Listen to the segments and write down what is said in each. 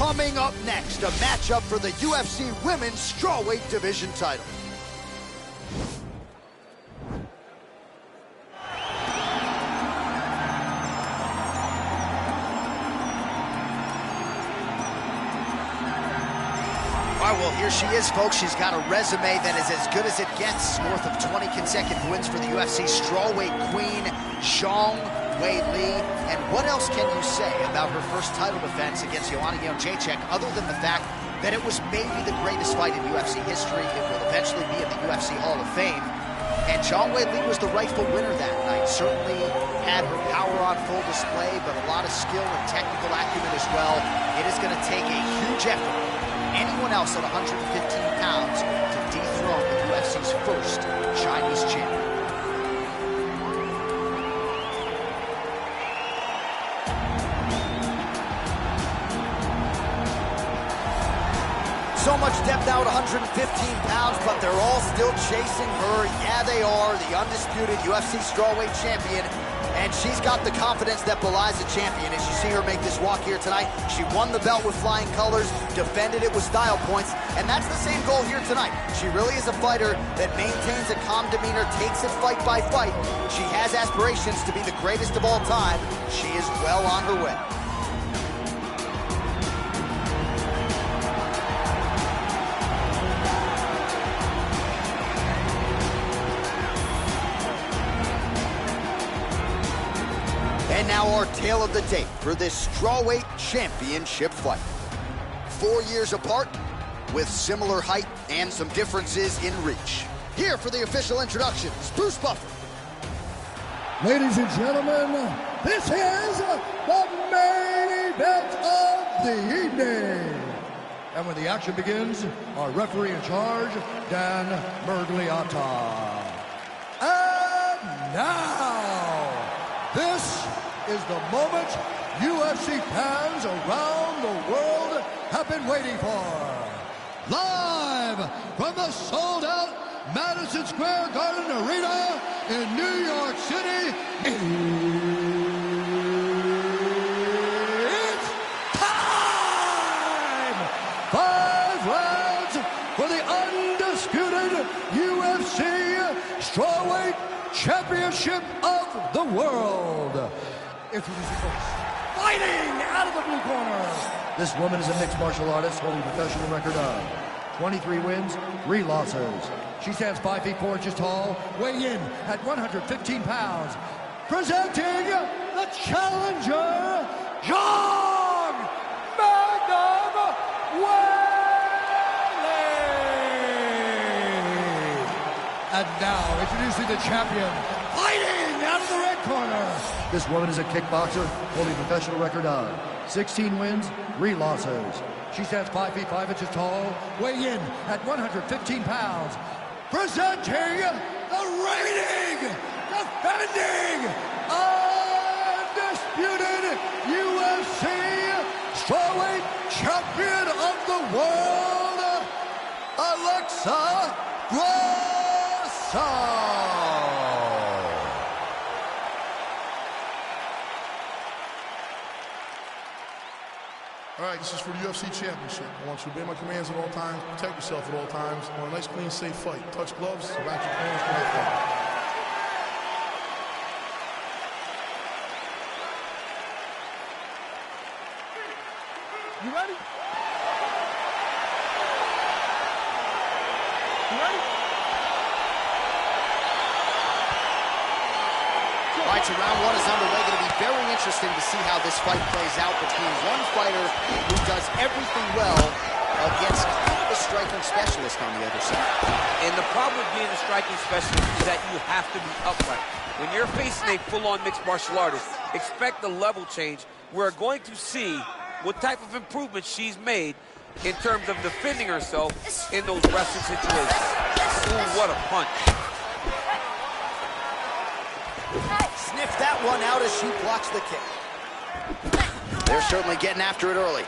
Coming up next, a matchup for the UFC Women's Strawweight Division title. All right, well, here she is, folks. She's got a resume that is as good as it gets. North of 20 consecutive wins for the UFC Strawweight Queen, ŽANG. And what else can you say about her first title defense against Joanna Jędrzejczyk, other than the fact that it was maybe the greatest fight in UFC history? It will eventually be in the UFC Hall of Fame. And Zhang Weili was the rightful winner that night. Certainly had her power on full display, but a lot of skill and technical acumen as well. It is going to take a huge effort from anyone else at 115 pounds to dethrone the UFC's first Chinese champion. So much depth now at 115 pounds, but they're all still chasing her. Yeah, they are. The undisputed UFC strawweight champion. And she's got the confidence that belies a champion. As you see her make this walk here tonight, she won the belt with flying colors, defended it with style points, and that's the same goal here tonight. She really is a fighter that maintains a calm demeanor, takes it fight by fight. She has aspirations to be the greatest of all time. She is well on her way. And now our tale of the tape for this strawweight championship fight. 4 years apart, with similar height and some differences in reach. Here for the official introductions, Bruce Buffer. Ladies and gentlemen, this is the main event of the evening. And when the action begins, our referee in charge, Dan Mergliata. And now, this is the moment UFC fans around the world have been waiting for. Live from the sold-out Madison Square Garden Arena in New York City, it's time! 5 rounds for the undisputed UFC Strawweight Championship of the World. Introducing first, fighting out of the blue corner. This woman is a mixed martial artist holding a professional record of 23 wins, 3 losses. She stands 5 feet 4 inches tall, weighing in at 115 pounds. Presenting the challenger, ŽANG Magnum Weili. And now, introducing the champion, fighting out of the red corner. This woman is a kickboxer holding a professional record of 16 wins, 3 losses. She stands 5 feet 5 inches tall, weighing in at 115 pounds. Presenting the reigning, defending, undisputed UFC strawweight champion of the world, Alexa ГРАССО. All right, this is for the UFC Championship. I want you to obey my commands at all times, protect yourself at all times. I want a nice, clean, safe fight. Touch gloves, back your corners when I fight. You ready? You ready? All right, so round 1 is underway. Going to be very interesting to see how this fight plays out between one fighter who does everything well against kind of a striking specialist on the other side. And the problem with being a striking specialist is that you have to be upright. When you're facing a full-on mixed martial artist, expect the level change. We're going to see what type of improvements she's made in terms of defending herself in those wrestling situations. Ooh, what a punch. Sniff that one out as she blocks the kick. They're certainly getting after it early.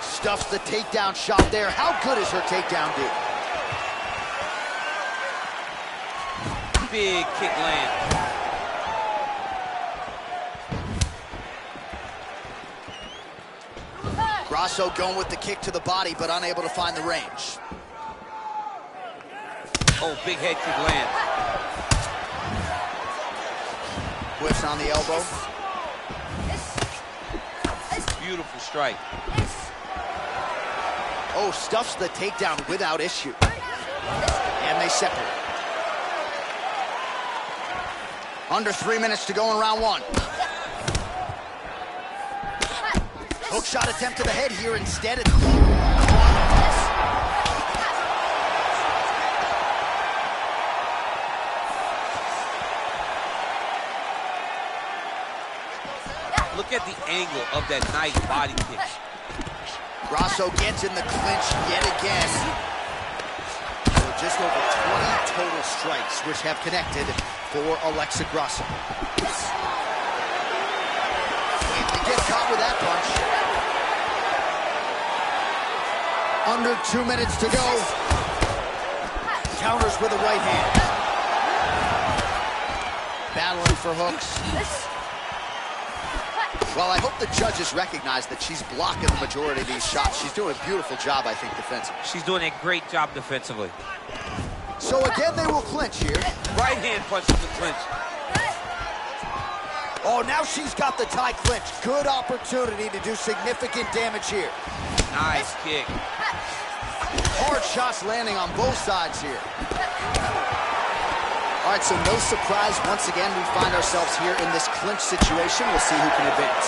Stuffs the takedown shot there. How good is her takedown, dude? Big kick land. Grasso going with the kick to the body, but unable to find the range. Oh, big head kick land. Whiffs on the elbow. Beautiful strike. Oh, stuffs the takedown without issue. And they separate. Under 3 minutes to go in round one. Hook shot attempt to the head here instead. Look at the angle of that nice body kick. Grasso gets in the clinch yet again. So just over 20 total strikes, which have connected for Alexa Grasso. They get caught with that punch. Under 2 minutes to go. Counters with a right hand. Battling for hooks. Well, I hope the judges recognize that she's blocking the majority of these shots. She's doing a beautiful job, I think, defensively. She's doing a great job defensively. So again, they will clinch here. Right hand punches the clinch. Oh, now she's got the tie clinch. Good opportunity to do significant damage here. Nice kick. Hard shots landing on both sides here. All right, so no surprise. Once again, we find ourselves here in this clinch situation. We'll see who can advance.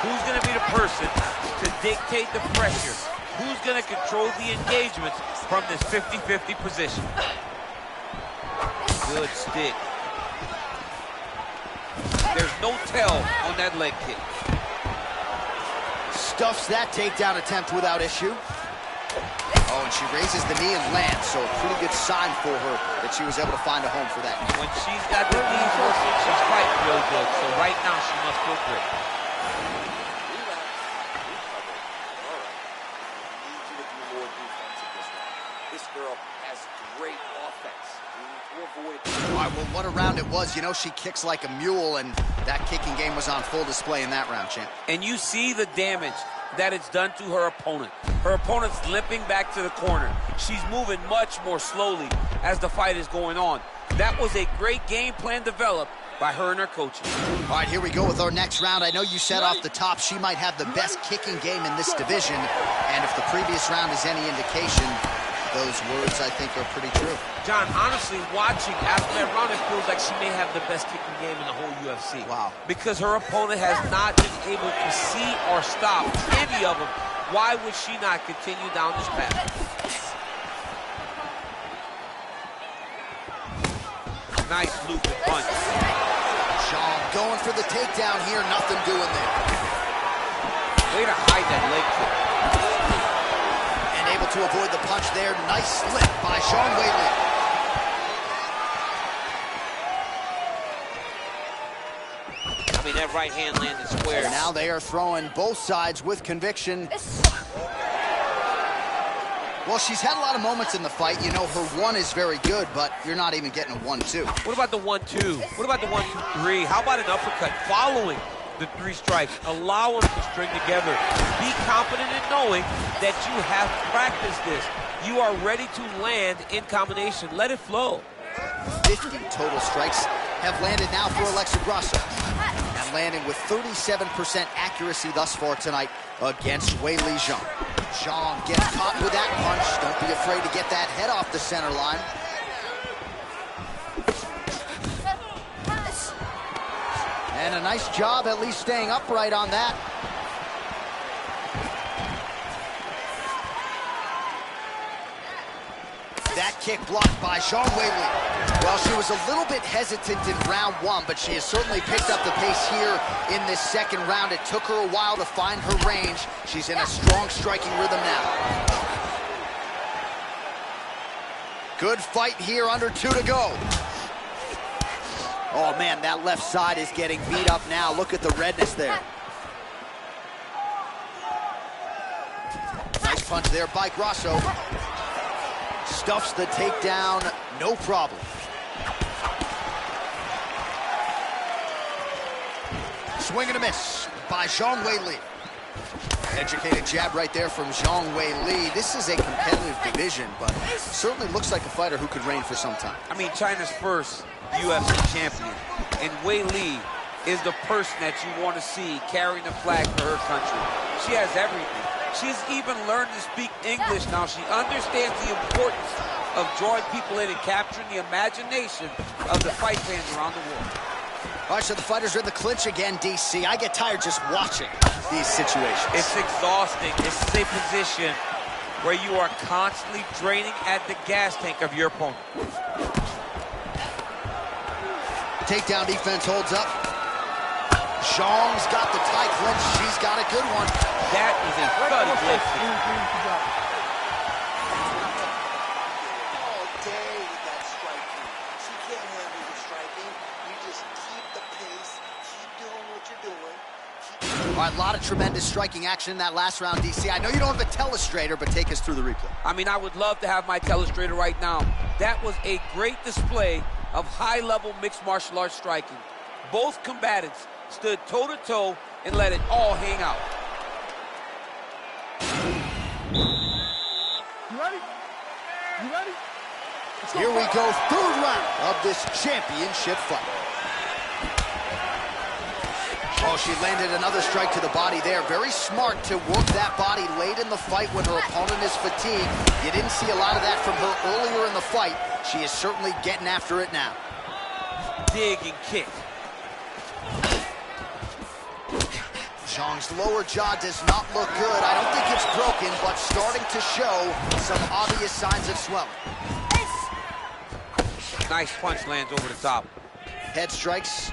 Who's going to be the person to dictate the pressure? Who's going to control the engagements from this 50-50 position? Good stick. There's no tell on that leg kick. Stuffs that takedown attempt without issue. Oh, and she raises the knee and lands, so a pretty good sign for her that she was able to find a home for that. When she's got the knees working, she's fighting real good. So right now, she must feel great. This girl has great offense. All right, well, what a round it was. You know, she kicks like a mule, and that kicking game was on full display in that round, champ. And you see the damage that it's done to her opponent. Her opponent's limping back to the corner. She's moving much more slowly as the fight is going on. That was a great game plan developed by her and her coaches. All right, here we go with our next round. I know you said off the top she might have the best kicking game in this division, and if the previous round is any indication, those words, I think, are pretty true. John, honestly, watching after that round, it feels like she may have the best kicking game in the whole UFC. Wow. Because her opponent has not been able to see or stop any of them. Why would she not continue down this path? Nice looping punch. Zhang going for the takedown here, nothing doing there. Way to hide that leg kick. Able to avoid the punch there. Nice slip by WEYLI. I mean, that right hand landed square. And now they are throwing both sides with conviction. Well, she's had a lot of moments in the fight. You know, her one is very good, but you're not even getting a 1-2. What about the 1-2? What about the 1-2-3? How about an uppercut following the 3 strikes? Allow them to string together. Be confident in knowing that you have practiced this. You are ready to land in combination. Let it flow. 50 total strikes have landed now for Alexa Grasso. And landing with 37% accuracy thus far tonight against WEYLI Zhang. Zhang gets caught with that punch. Don't be afraid to get that head off the center line. And a nice job at least staying upright on that. That kick blocked by WEYLI. Well, she was a little bit hesitant in round one, but she has certainly picked up the pace here in this second round. It took her a while to find her range. She's in a strong striking rhythm now. Good fight here, under 2 to go. Oh, man, that left side is getting beat up now. Look at the redness there. Nice punch there by Grasso. Stuffs the takedown, no problem. Swing and a miss by WEYLI. Educated jab right there from Zhang Weili. This is a competitive division, but certainly looks like a fighter who could reign for some time. I mean, China's first UFC champion, and Weili is the person that you want to see carrying the flag for her country. She has everything. She's even learned to speak English now. She understands the importance of drawing people in and capturing the imagination of the fight fans around the world. All right, so the fighters are in the clinch again, DC. I get tired just watching these situations. It's exhausting. This is a position where you are constantly draining at the gas tank of your opponent. Takedown defense holds up. Zhang's got the tie clinch. She's got a good one. That is a bloody lift. All day with that striking. She can't handle the striking. You just keep the pace, keep doing what you're doing. All right, a lot of tremendous striking action in that last round, DC. I know you don't have a telestrator, but take us through the replay. I mean, I would love to have my telestrator right now. That was a great display of high-level mixed martial arts striking. Both combatants stood toe-to-toe and let it all hang out. You ready? You ready? Here we go, third round of this championship fight. Oh, she landed another strike to the body there. Very smart to work that body late in the fight when her opponent is fatigued. You didn't see a lot of that from her earlier in the fight. She is certainly getting after it now. Dig and kick. Zhang's lower jaw does not look good. I don't think it's broken, but starting to show some obvious signs of swelling. Nice punch lands over the top. Head strikes.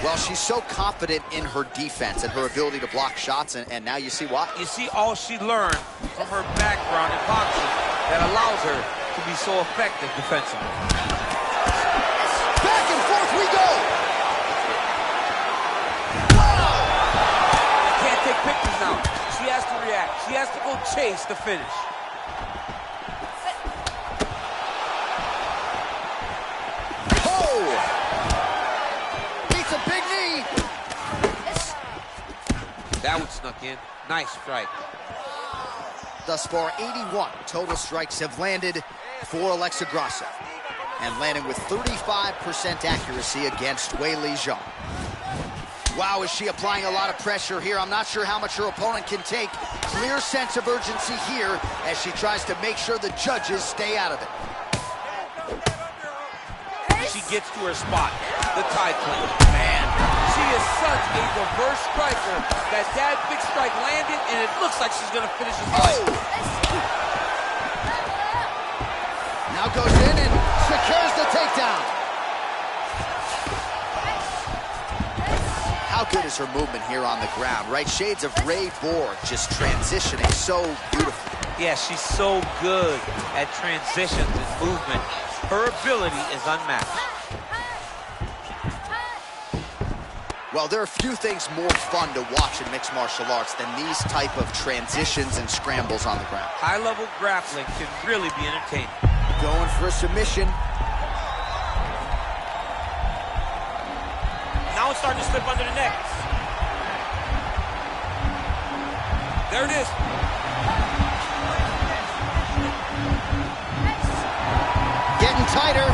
Well, she's so confident in her defense and her ability to block shots, and now you see why. You see all she learned from her background in boxing that allows her to be so effective defensively. Back and forth we go! Can't take pictures now. She has to react. She has to go chase the finish. That one snuck in. Nice strike. Thus far, 81 total strikes have landed for Alexa Grasso, and landing with 35% accuracy against Weili Zhang. Wow, is she applying a lot of pressure here? I'm not sure how much her opponent can take. Clear sense of urgency here as she tries to make sure the judges stay out of it. She gets to her spot. The tie clinch. Man, she is such a reverse striker that big strike landed, and it looks like she's going to finish this fight. Oh. Now goes in and secures the takedown. How good is her movement here on the ground, right? Shades of Ray Borg, just transitioning so beautifully. Yeah, she's so good at transitions and movement. Her ability is unmatched. Well, there are few things more fun to watch in mixed martial arts than these type of transitions and scrambles on the ground. High-level grappling can really be entertaining. Going for a submission. Now it's starting to slip under the neck. There it is. Getting tighter.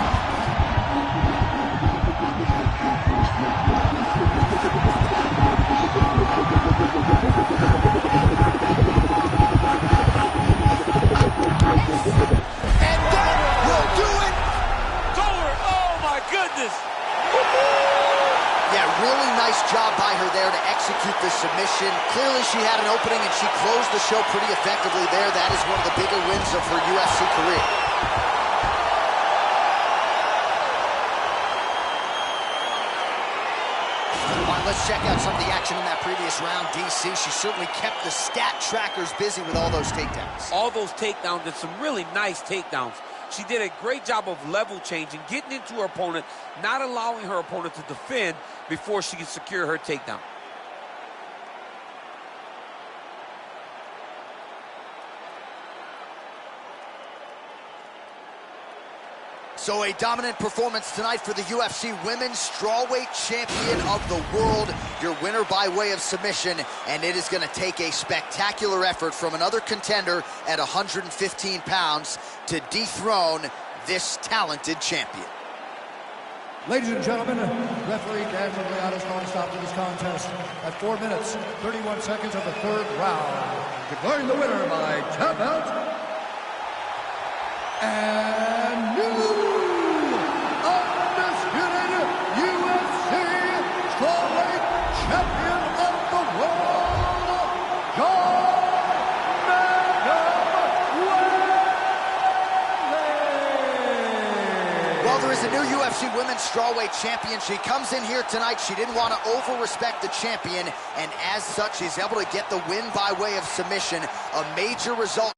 And that will do it. Over. Oh my goodness. Yeah, really nice job by her there to execute the submission. Clearly she had an opening and she closed the show pretty effectively there. That is one of the bigger wins of her UFC career. All right, let's check out some of the action in that previous round. DC, she certainly kept the stat trackers busy with all those takedowns. All those takedowns and some really nice takedowns. She did a great job of level changing, getting into her opponent, not allowing her opponent to defend before she could secure her takedown. So a dominant performance tonight for the UFC Women's Strawweight Champion of the World. Your winner by way of submission, and it is going to take a spectacular effort from another contender at 115 pounds to dethrone this talented champion. Ladies and gentlemen, referee Dan Moriarty's going to stop to this contest at 4 minutes, 31 seconds of the third round. Declaring the winner by tap out and new undisputed UFC strawweight champion of the world, Well, there is a new UFC Women's Strawweight Champion. She comes in here tonight. She didn't want to over-respect the champion, and as such, she's able to get the win by way of submission. A major result.